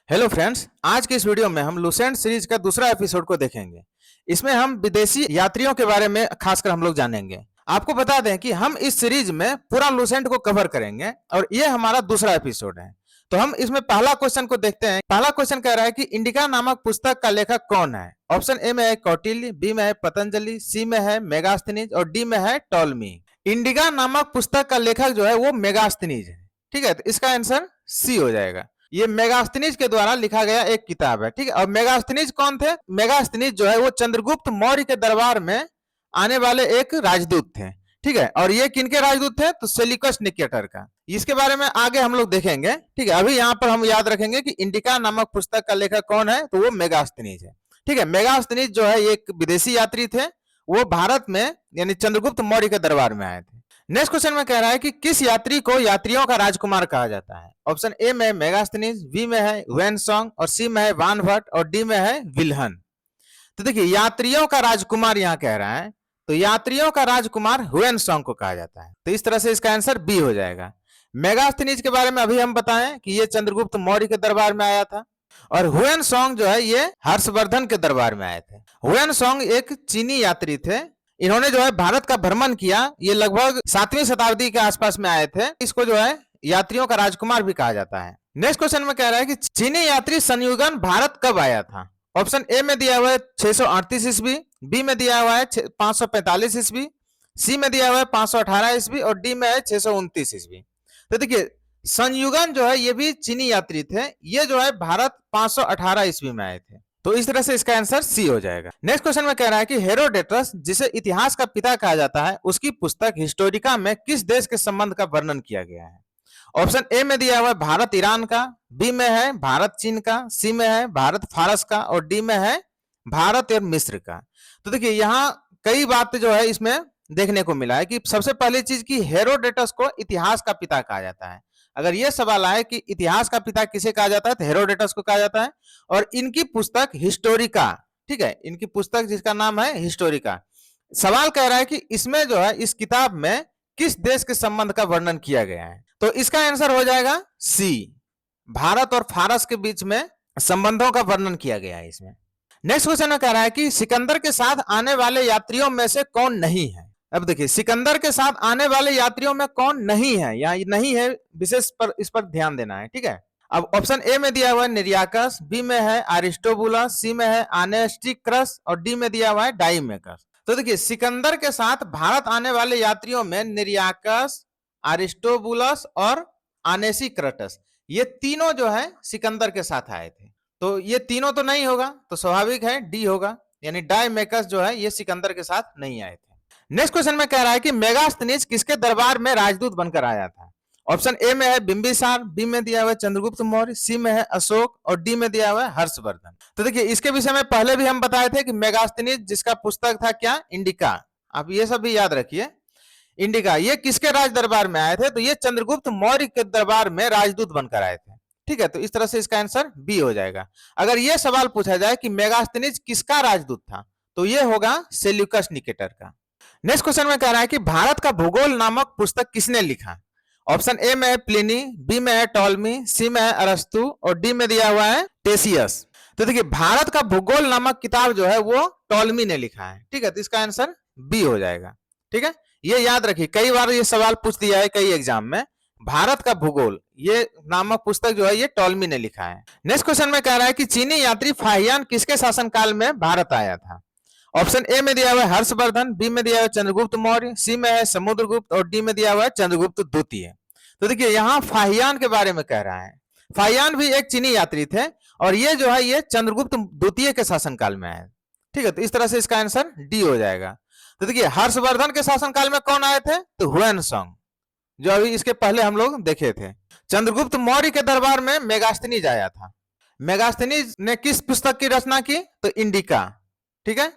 Hello friends, आज की इस वीडियो में हम लुसेंट सीरीज का दूसरा एपिसोड को देखेंगे। इसमें हम विदेशी यात्रियों के बारे में खासकर हम लोग जानेंगे। आपको बता दें कि हम इस सीरीज में पूरा लुसेंट को कवर करेंगे और ये हमारा दूसरा एपिसोड है। तो हम इसमें पहला क्वेश्चन को देखते हैं। पहला क्वेश्चन कह रहा है कि इंडिका नामक पुस्तक का लेखक कौन है। ऑप्शन ए में है कौटिल्य, बी में है पतंजलि, सी में है मेगास्थनीज और डी में है टॉलमी। इंडिका नामक पुस्तक का लेखक जो है वो मेगास्थनीज है। ठीक है, तो इसका आंसर सी हो जाएगा। ये मेगास्थनीज के द्वारा लिखा गया एक किताब है। ठीक है, और मेगास्थनीज कौन थे? मेगास्थनीज जो है वो चंद्रगुप्त मौर्य के दरबार में आने वाले एक राजदूत थे। ठीक है, और ये किनके राजदूत थे? तो सेल्यूकस निकेटर का। इसके बारे में आगे हम लोग देखेंगे। ठीक है, अभी यहाँ पर हम याद रखेंगे कि इंडिका नामक पुस्तक का लेखक कौन है, तो वो मेगास्थनीज है। ठीक है, मेगास्थनीज जो है एक विदेशी यात्री थे। वो भारत में यानी चंद्रगुप्त मौर्य के दरबार में आए थे। नेक्स्ट क्वेश्चन में कह रहा है कि किस यात्री को यात्रियों का राजकुमार कहा जाता है। ऑप्शन ए में मेगास्थनीज, बी में है वेनसोंग और सी में है वान भट्ट और डी में है विल्हन। तो देखिए, यात्रियों का राजकुमार यहाँ कह रहा है, तो यात्रियों का राजकुमार हुएनसोंग को कहा जाता है। तो इस तरह से इसका आंसर बी हो जाएगा। मेगास्थनीज के बारे में अभी हम बताएं कि ये चंद्रगुप्त मौर्य के दरबार में आया था और हुएनसोंग जो है ये हर्षवर्धन के दरबार में आए थे। हुएनसोंग एक चीनी यात्री थे। इन्होंने जो है भारत का भ्रमण किया। ये लगभग 7वीं शताब्दी के आसपास में आए थे। इसको जो है यात्रियों का राजकुमार भी कहा जाता है। नेक्स्ट क्वेश्चन में कह रहा है कि चीनी यात्री संयुगन भारत कब आया था। ऑप्शन ए में दिया हुआ है 638 ईस्वी, बी में दिया हुआ है 545 ईस्वी, सी में दिया हुआ है 518 ईस्वी और डी में है 629 ईस्वी। तो देखिए, संयुगन जो है ये भी चीनी यात्री थे। ये जो है भारत 518 ईस्वी में आए थे। तो इस तरह से इसका आंसर सी हो जाएगा। नेक्स्ट क्वेश्चन में कह रहा है कि हेरोडेटस, जिसे इतिहास का पिता कहा जाता है, उसकी पुस्तक हिस्टोरिका में किस देश के संबंध का वर्णन किया गया है। ऑप्शन ए में दिया हुआ है भारत ईरान का, बी में है भारत चीन का, सी में है भारत फारस का और डी में है भारत और मिस्र का। तो देखिए, यहाँ कई बातें जो है इसमें देखने को मिला है कि सबसे पहली चीज की हेरोडेटस को इतिहास का पिता कहा जाता है। अगर यह सवाल आए कि इतिहास का पिता किसे कहा जाता है, तो हेरोडेटस को कहा जाता है। और इनकी पुस्तक हिस्टोरिका, ठीक है, इनकी पुस्तक जिसका नाम है हिस्टोरिका। सवाल कह रहा है कि इसमें जो है इस किताब में किस देश के संबंध का वर्णन किया गया है। तो इसका आंसर हो जाएगा सी, भारत और फारस के बीच में संबंधों का वर्णन किया गया है इसमें। नेक्स्ट क्वेश्चन में कह रहा है कि सिकंदर के साथ आने वाले यात्रियों में से कौन नहीं है। अब देखिए, सिकंदर के साथ आने वाले यात्रियों में कौन नहीं है, या नहीं है विशेष पर इस पर ध्यान देना है। ठीक है, अब ऑप्शन ए में दिया हुआ है निरियाकस, बी में है अरिस्टोबुलस, सी में है आनेस्टिक्रस और डी में दिया हुआ है डाइमेकस। तो देखिए, सिकंदर के साथ भारत आने वाले यात्रियों में निरियाकस, अरिस्टोबुलस और आनेसिक्रटस, ये तीनों जो है सिकंदर के साथ आए थे। तो ये तीनों तो नहीं होगा, तो स्वाभाविक है डी होगा, यानी डाइमेकस जो है ये सिकंदर के साथ नहीं आए थे। नेक्स्ट क्वेश्चन में कह रहा है कि मेगास्थनीज किसके दरबार में राजदूत बनकर आया था। ऑप्शन ए में है बिंबिसार, बी में दिया हुआ है चंद्रगुप्त मौर्य, सी में है अशोक और डी में दिया हुआ है हर्षवर्धन। तो देखिए, इसके विषय में पहले भी हम बताए थे कि मेगास्थनीज जिसका पुस्तक था क्या, इंडिका। आप ये सब भी याद रखिए। इंडिका ये किसके राज दरबार में आए थे, तो ये चंद्रगुप्त मौर्य के दरबार में राजदूत बनकर आए थे। ठीक है, तो इस तरह से इसका आंसर बी हो जाएगा। अगर यह सवाल पूछा जाए कि मेगास्थनीज किसका राजदूत था, तो यह होगा सेल्यूकस निकेटर का। नेक्स्ट क्वेश्चन में कह रहा है कि भारत का भूगोल नामक पुस्तक किसने लिखा। ऑप्शन ए में है प्लिनी, बी में है टॉलमी, सी में है अरस्तु और डी में दिया हुआ है टेसियस। तो देखिए, भारत का भूगोल नामक किताब जो है वो टॉलमी ने लिखा है। ठीक है, तो इसका आंसर बी हो जाएगा। ठीक है, ये याद रखिए, कई बार ये सवाल पूछ दिया है कई एग्जाम में। भारत का भूगोल ये नामक पुस्तक जो है ये टॉलमी ने लिखा है। नेक्स्ट क्वेश्चन में कह रहा है कि चीनी यात्री फाहियान किसके शासनकाल में भारत आया था। ऑप्शन ए में दिया हुआ है हर्षवर्धन, बी में दिया हुआ है चंद्रगुप्त मौर्य, सी में है समुद्रगुप्त और डी में दिया हुआ है चंद्रगुप्त द्वितीय। तो देखिए, यहाँ फाहियान के बारे में कह रहा है। फाहियान भी एक चीनी यात्री थे और ये जो है ये चंद्रगुप्त द्वितीय के शासनकाल में आए। ठीक है, तो इस तरह से इसका आंसर डी हो जाएगा। तो देखिए, हर्षवर्धन के शासनकाल में कौन आए थे, तो हुएनसोंग, जो अभी इसके पहले हम लोग देखे थे। चंद्रगुप्त मौर्य के दरबार में मेगास्थनीज आया था। मेगास्थनीज ने किस पुस्तक की रचना की, तो इंडिका। ठीक है,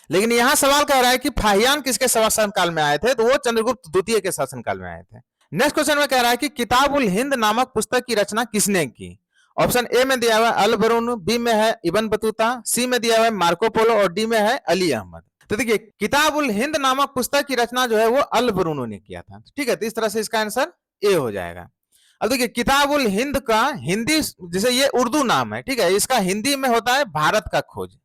लेकिन यहां सवाल कह रहा है कि फाहियान किसके शासनकाल में आए थे, तो वो चंद्रगुप्त द्वितीय के शासनकाल में आए थे। नेक्स्ट क्वेश्चन में कह रहा है कि किताबुल हिंद नामक पुस्तक की रचना किसने की। ऑप्शन ए में दिया हुआ है अल बरून, बी में है इब्न बतूता, सी में दिया हुआ है मार्को पोलो और डी में है अली अहमद। तो देखिए, किताबुल हिंद नामक पुस्तक की रचना जो है वो अल बरून ने किया था। ठीक है, तो इस तरह से इसका आंसर ए हो जाएगा। अब देखिए किताबुल हिंद का हिंदी, जैसे ये उर्दू नाम है, ठीक है, इसका हिंदी में होता है भारत का खोज।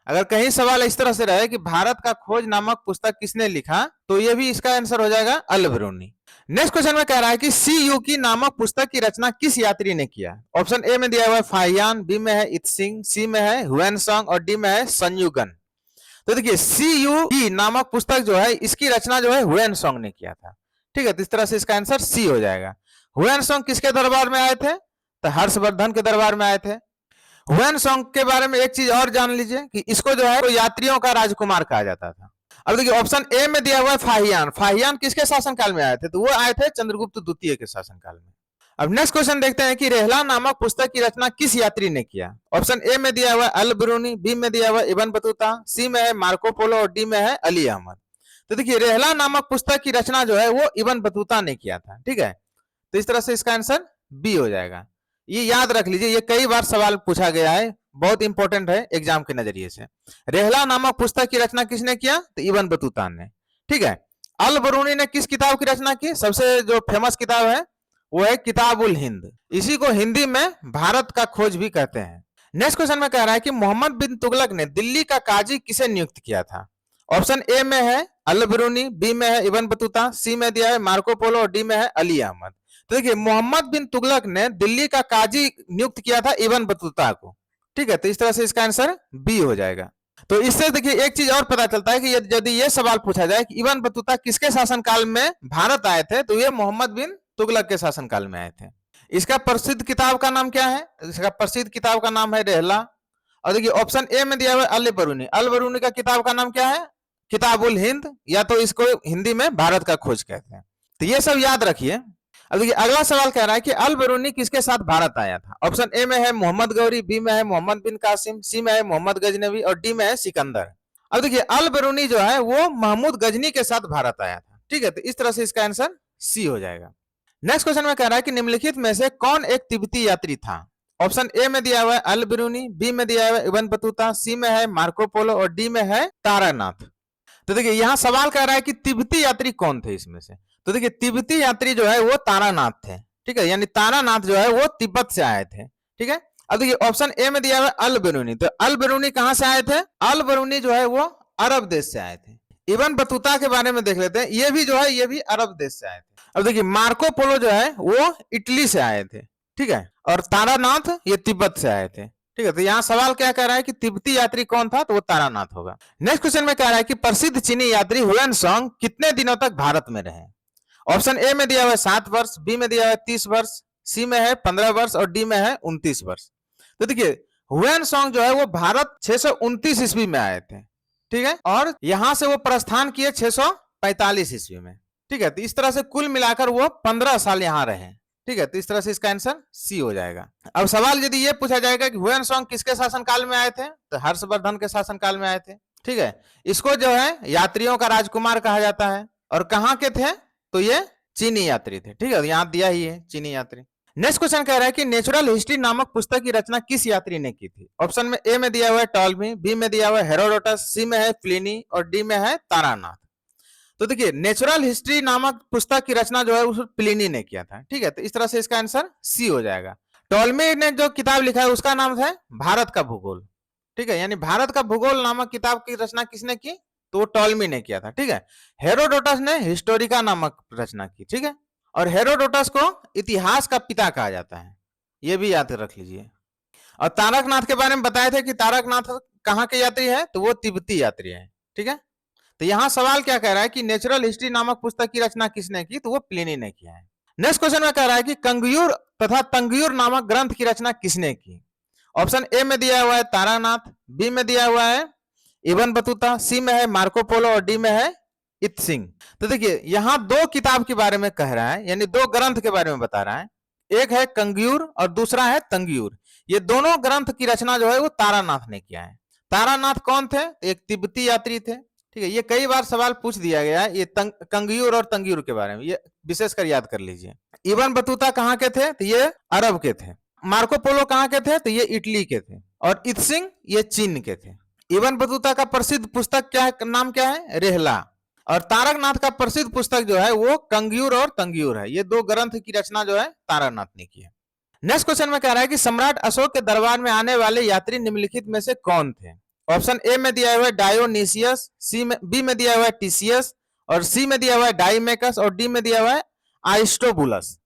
अगर कहीं सवाल इस तरह से रहे कि भारत का खोज नामक पुस्तक किसने लिखा, तो ये भी इसका आंसर हो जाएगा अल बरूनी। नेक्स्ट क्वेश्चन में कह रहा है कि सी यू की नामक पुस्तक की रचना किस यात्री ने किया। ऑप्शन ए में दिया हुआ है फाहियान, बी में है इत्सिंग, सी में है हुएनसांग और डी में है संयुगन। तो देखिए सी यू की नामक पुस्तक जो है इसकी रचना जो है हुएनसांग ने किया था, ठीक है, तो इस तरह से इसका आंसर सी हो जाएगा। हुएनसांग किसके दरबार में आए थे, तो हर्षवर्धन के दरबार में आए थे। हुएनसांग के बारे में एक चीज और जान लीजिए कि इसको जो है तो यात्रियों का राजकुमार कहा जाता था। अब देखिए ऑप्शन ए में दिया हुआ है फाहियान, फाहियान किसके शासनकाल में आए थे, तो वो आए थे चंद्रगुप्त द्वितीय के शासनकाल में। अब नेक्स्ट क्वेश्चन देखते हैं कि रेहला नामक पुस्तक की रचना किस यात्री ने किया। ऑप्शन ए में दिया हुआ है अल बरूनी, बी में दिया हुआ है इब्न बतूता, सी में है मार्को पोलो और डी में है अली अहमद। तो देखिए रेहला नामक पुस्तक की रचना जो है वो इब्न बतूता ने किया था, ठीक है, तो इस तरह से इसका आंसर बी हो जाएगा। ये याद रख लीजिए, ये कई बार सवाल पूछा गया है, बहुत इंपॉर्टेंट है एग्जाम के नजरिए से। रेहला नामक पुस्तक की रचना किसने किया, तो इब्न बतूता ने, ठीक है। अल बरूनी ने किस किताब की रचना की, सबसे जो फेमस किताब है वो है किताबुल हिंद, इसी को हिंदी में भारत का खोज भी कहते हैं। नेक्स्ट क्वेश्चन में कह रहा है कि मोहम्मद बिन तुगलक ने दिल्ली का काजी किसे नियुक्त किया था। ऑप्शन ए में है अल बरूनी, बी में है इब्न बतूता, सी में दिया है मार्को पोलो और डी में है अली अहमद। तो देखिए मोहम्मद बिन तुगलक ने दिल्ली का काजी नियुक्त किया था इब्न बतूता को, ठीक है, तो इस तरह से इसका आंसर बी हो जाएगा। तो इससे देखिए एक चीज और पता चलता है कि यदि ये सवाल पूछा जाए कि इब्न बतूता किसके शासनकाल में भारत आए थे, तो ये मोहम्मद बिन तुगलक के शासनकाल में आए थे। इसका प्रसिद्ध किताब का नाम क्या है, इसका प्रसिद्ध किताब का नाम है रेहला। और देखिए ऑप्शन ए में दिया हुआ है अल बरूनी, अल बरूनी का किताब का नाम क्या है, किताबुल हिंद, या तो इसको हिंदी में भारत का खोज कहते हैं। तो ये सब याद रखिए। अब देखिए अगला सवाल कह रहा है कि अल बरूनी किसके साथ भारत आया था। ऑप्शन ए में है मोहम्मद गौरी, बी में है मोहम्मद बिन कासिम, सी में है मोहम्मद गजनवी और डी में है सिकंदर। अब देखिए अल बरूनी जो है वो महमूद गजनी के साथ भारत आया था, ठीक है, तो इस तरह से इसका आंसर सी हो जाएगा। नेक्स्ट क्वेश्चन में कह रहा है कि निम्नलिखित में से कौन एक तिब्बती यात्री था। ऑप्शन ए में दिया हुआ है अल बरूनी, बी में दिया हुआ है इब्न बतूता, सी में है मार्को पोलो और डी में है तारानाथ। तो देखिए यहाँ सवाल कह रहा है कि तिब्बती यात्री कौन थे इसमें से, तो देखिए तिब्बती यात्री जो है वो तारानाथ थे, ठीक है, यानी तारानाथ जो है वो तिब्बत से आए थे, ठीक है। अब देखिए ऑप्शन ए में दिया हुआ है अल बरूनी, तो अल बरूनी कहां से आए थे, अल बरूनी जो है वो अरब देश से आए थे। इब्न बतूता के बारे में देख लेते हैं, ये भी जो है ये भी अरब देश से आए थे। अब देखिए मार्को पोलो जो है वो इटली से आए थे, ठीक है, और तारानाथ ये तिब्बत से आए थे, ठीक है। तो यहाँ सवाल क्या कह रहा है कि तिब्बती यात्री कौन था, तो वो तारानाथ होगा। नेक्स्ट क्वेश्चन में कह रहा है कि प्रसिद्ध चीनी यात्री हुएनसांग कितने दिनों तक भारत में रहे। ऑप्शन ए में दिया हुआ है 7 वर्ष, बी में दिया हुआ है 30 वर्ष, सी में है 15 वर्ष और डी में है 29 वर्ष। तो देखिए हुएनसांग जो है वो भारत 629 ईस्वी में आए थे, ठीक है, और यहां से वो प्रस्थान किए 645 ईस्वी में, ठीक है, तो इस तरह से कुल मिलाकर वो 15 साल यहाँ रहे, ठीक है, तो इस तरह से इसका आंसर सी हो जाएगा। अब सवाल यदि ये पूछा जाएगा कि हुएनसांग किसके शासनकाल में आए थे, तो हर्षवर्धन के शासनकाल में आए थे, ठीक है। इसको जो है यात्रियों का राजकुमार कहा जाता है, और कहाँ के थे, तो ये चीनी यात्री थे, ठीक है, यहाँ दिया ही है चीनी यात्री। नेक्स्ट क्वेश्चन कह रहा है कि नेचुरल हिस्ट्री नामक पुस्तक की रचना किस यात्री ने की थी। ऑप्शन में ए में दिया हुआ है टॉलमी, बी में दिया हुआ है हेरोडोटस, सी में है प्लिनी और डी में है तारानाथ। तो देखिए नेचुरल हिस्ट्री नामक पुस्तक की रचना जो है उस प्लिनी ने किया था, ठीक है, तो इस तरह से इसका आंसर सी हो जाएगा। टॉलमी ने जो किताब लिखा है उसका नाम है भारत का भूगोल, ठीक है, यानी भारत का भूगोल नामक किताब की रचना किसने की, तो टॉलमी ने किया था, ठीक है। हेरोडोटस ने हिस्टोरिका नामक रचना की, ठीक है, और हेरोडोटस को इतिहास का पिता कहा जाता है, ये भी याद रख लीजिए। और तारकनाथ के बारे में बताए थे कि तारकनाथ कहाँ के यात्री है, तो वो तिब्बती यात्री है, ठीक है। तो यहाँ सवाल क्या कह रहा है कि नेचुरल हिस्ट्री नामक पुस्तक की रचना किसने की, तो वो प्लिनी ने किया है। नेक्स्ट क्वेश्चन में कह रहा है कि कंगयूर तथा तंगयूर नामक ग्रंथ की रचना किसने की। ऑप्शन ए में दिया हुआ है तारानाथ, बी में दिया हुआ है इब्न बतूता, सी में है मार्को पोलो और डी में है इत्सिंग। तो देखिए यहाँ दो किताब के बारे में कह रहा है, यानी दो ग्रंथ के बारे में बता रहा है, एक है कंगयूर और दूसरा है तंगयूर। ये दोनों ग्रंथ की रचना जो है वो तारानाथ ने किया है। तारानाथ कौन थे, एक तिब्बती यात्री थे, ठीक है, ये कई बार सवाल पूछ दिया गया है, ये कंगयूर और तंगयूर के बारे में, ये विशेषकर याद कर लीजिए। इब्न बतूता कहाँ के थे, तो ये अरब के थे। मार्को पोलो कहाँ के थे, तो ये इटली के थे। और इत्सिंग ये चीन के थे। इब्न बतूता का प्रसिद्ध पुस्तक क्या है, नाम क्या है, रेहला। और तारकनाथ का प्रसिद्ध पुस्तक जो है वो कंग्यूर और तंग्यूर है। ये दो ग्रंथ की रचना जो है तारकनाथ ने की है। नेक्स्ट क्वेश्चन में कह रहा है कि सम्राट अशोक के दरबार में आने वाले यात्री निम्नलिखित में से कौन थे? ऑप्शन ए में दिया हुआ है डायोनिसियस, बी में दिया हुआ है टीसियस, और सी में दिया हुआ है डाइमेकस, और डी में दिया हुआ है आरिस्टोबुलस।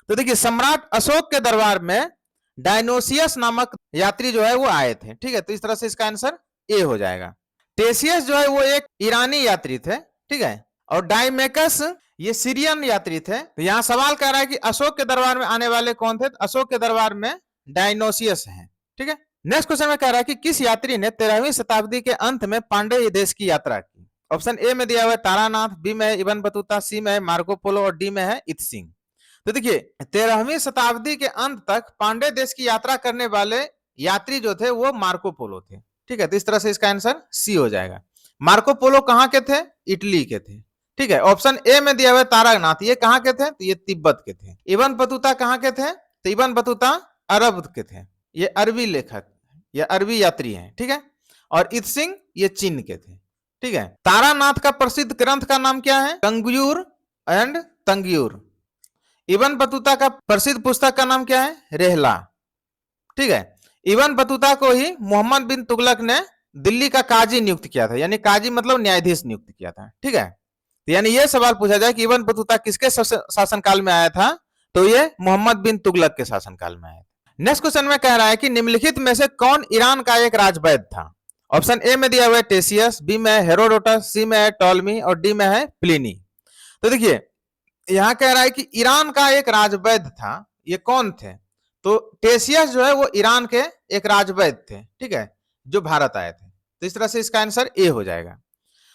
तो देखिए सम्राट अशोक के दरबार में डायनोसियस नामक यात्री जो है वो आए थे। ठीक है, तो इस तरह से इसका आंसर ए हो जाएगा। टेसियस जो है वो एक ईरानी यात्री थे। ठीक है, और डाइमेकस ये सीरियन यात्री थे। तो यहाँ सवाल कर रहा है कि अशोक के दरबार में आने वाले कौन थे? तो अशोक के दरबार में डायनोसियस हैं। ठीक है, नेक्स्ट क्वेश्चन में कह रहा है कि किस यात्री ने 13वीं शताब्दी के अंत में पांडे देश की यात्रा की? ऑप्शन ए में दिया हुआ है तारानाथ, बी में है इबन बतूता, सी में है मार्को पोलो, और डी में है इत्सिंग। तो देखिए 13वीं शताब्दी के अंत तक पांडे देश की यात्रा करने वाले यात्री जो थे वो मार्को पोलो थे। ठीक है, तो इस तरह से इसका आंसर सी हो जाएगा। मार्को पोलो कहाँ के थे? इटली के थे। ठीक है, ऑप्शन ए में दिया हुआ है तारानाथ, ये कहाँ के थे? तो ये तिब्बत के थे। इबन बतूता कहाँ के थे? तो इबन बतूता अरब के थे, ये अरबी लेखक, ये अरबी यात्री हैं। ठीक है, और इत्सिंग ये चीन के थे। ठीक है, तारानाथ का प्रसिद्ध ग्रंथ का नाम क्या है? Kangyur and Tengyur. Ibn Battuta का प्रसिद्ध पुस्तक का नाम क्या है? रेहला। ठीक है, इबन बतूता को ही मोहम्मद बिन तुगलक ने दिल्ली का काजी नियुक्त किया था, यानी काजी मतलब न्यायाधीश नियुक्त किया था। ठीक है, तो यानी ये सवाल पूछा जाए कि इबन बतूता किसके शासनकाल में आया था? तो ये मोहम्मद बिन तुगलक के शासनकाल में आया था। नेक्स्ट क्वेश्चन में कह रहा है कि निम्नलिखित में से कौन ईरान का एक राजवैद्य था? ऑप्शन ए में दिया हुआ है टेसियस, बी में है हेरोडोटस, सी में है टॉलमी, और डी में है प्लिनी। तो देखिए यहाँ कह रहा है कि ईरान का एक राजवैद्य था, ये कौन थे? तो टेसियस जो है वो ईरान के एक राजवैद्य थे। ठीक है, जो भारत आए थे। तो इस तरह से इसका आंसर ए हो जाएगा।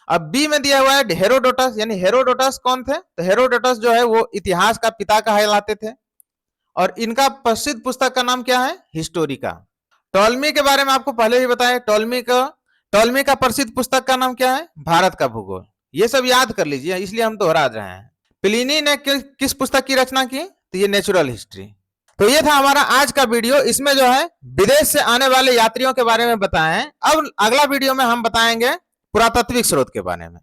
अब बी में दिया हुआ है हेरोडोटस, यानी हेरोडोटस कौन थे? तो हेरोडोटस जो है वो इतिहास का पिता कहलाते थे, और इनका प्रसिद्ध पुस्तक का नाम क्या है? हिस्टोरिका। टॉलमी के बारे में आपको पहले ही बताया, टॉलमी का प्रसिद्ध पुस्तक का नाम क्या है? भारत का भूगोल। ये सब याद कर लीजिए, इसलिए हम दोहरा रहे हैं। प्लिनी ने किस पुस्तक की रचना की? तो ये नेचुरल हिस्ट्री। तो ये था हमारा आज का वीडियो। इसमें जो है विदेश से आने वाले यात्रियों के बारे में बताए हैं। अब अगला वीडियो में हम बताएंगे पुरातात्विक स्रोत के बारे में।